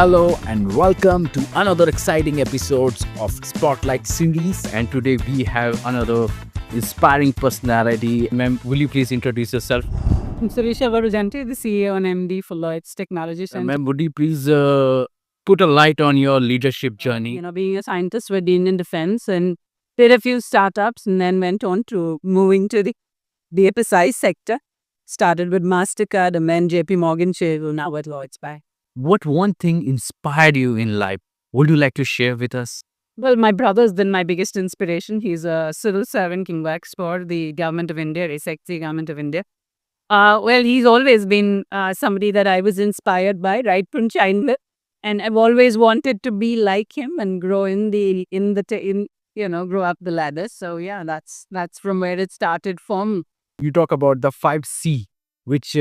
Hello and welcome to another exciting episodes of Spotlight series. And today we have another inspiring personality. Ma'am, will you please introduce yourself? I'm Surisha Varujante, the CEO and MD for Lloyd's Technology Center. Ma'am, would you please put a light on your leadership journey? Being a scientist with the Indian Defense and did a few startups and then went on to moving to the BFSI sector. Started with MasterCard and then JP Morgan Chase, now at Lloyd's Bank. What one thing inspired you in life? Would you like to share with us? Well, my brother's been my biggest inspiration. He's a civil servant, King works for the government of India, SXC government of India. Well, he's always been somebody that I was inspired by right from childhood, and I've always wanted to be like him and grow grow up the ladder. So yeah, that's from where it started from. You talk about the 5C, which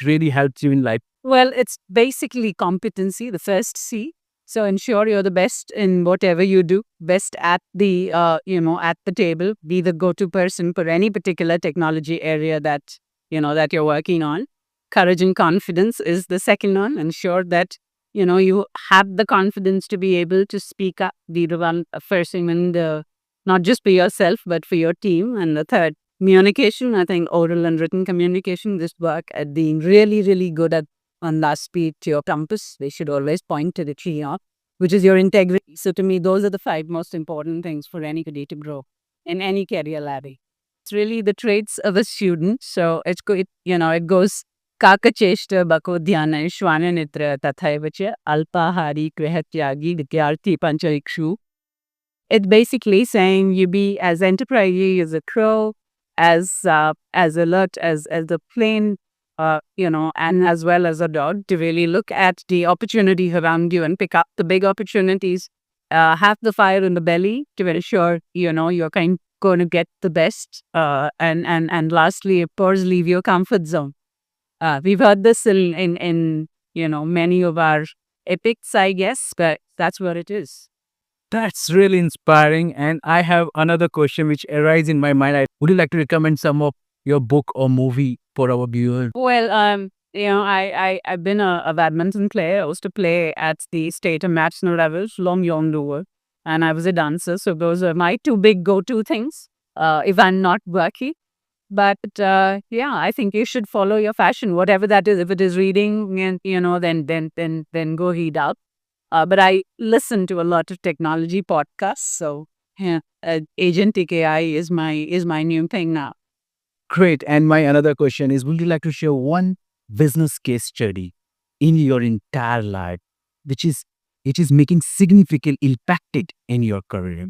really helps you in life. Well, it's basically competency, the first C. So ensure you're the best in whatever you do, best at the at the table, be the go-to person for any particular technology area that that you're working on. Courage and confidence is the second one. Ensure that you have the confidence to be able to speak up, be the one first thing, and not just for yourself but for your team. And the third, communication. I think oral and written communication. This work at being really, really good at on last speed to your compass. They should always point to the tree, which is your integrity. So to me, those are the 5 most important things for anybody to grow in any career ladder. It's really the traits of a student. So it goes Kakacheshta Bakodhyana Shwananitra Tathaivacha Alpahari Kvehatyagi Vidyarthi Panchaikshu. It's basically saying you be as enterprising as a crow, as alert as the plane, and as well as a dog, to really look at the opportunity around you and pick up the big opportunities. Have the fire in the belly to ensure you're going to get the best. And lastly, of course, leave your comfort zone. We've heard this in many of our epics, I guess, but that's what it is. That's really inspiring. And I have another question which arises in my mind. Would you like to recommend some of your book or movie for our viewers? Well, I've been a badminton player. I used to play at the state and national levels, long yonder, and I was a dancer. So those are my 2 big go-to things if I'm not working. But I think you should follow your passion, whatever that is. If it is reading, and then go read out. But I listen to a lot of technology podcasts. So Agentic AI is my new thing now. Great. And my another question is, would you like to share one business case study in your entire life, which is making significant impact in your career?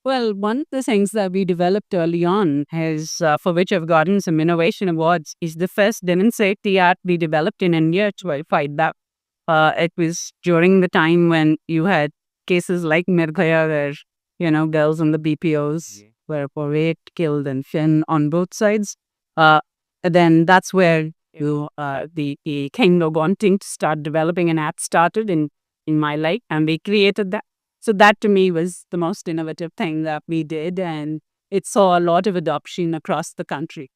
Well, one of the things that we developed early on is, for which I've gotten some innovation awards, is the first demonstrate app we developed in India to fight that. It was during the time when you had cases like Nirbhaya where, girls on the BPOs were raped, killed, and Finn on both sides. Then that's where the kind of wanting to start developing an app started in my life, and we created that. So that to me was the most innovative thing that we did, and it saw a lot of adoption across the country.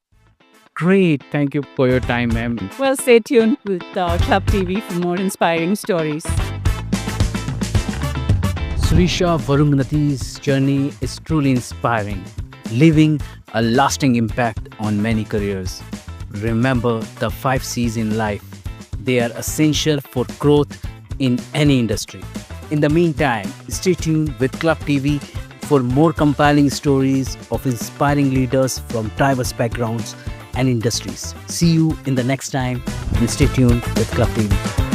Great. Thank you for your time, ma'am. Well, stay tuned with Club TV for more inspiring stories. Surisha Varungnati's journey is truly inspiring, leaving a lasting impact on many careers. Remember the 5 C's in life. They are essential for growth in any industry. In the meantime, stay tuned with Club TV for more compelling stories of inspiring leaders from diverse backgrounds and industries. See you in the next time, and stay tuned with Club TV.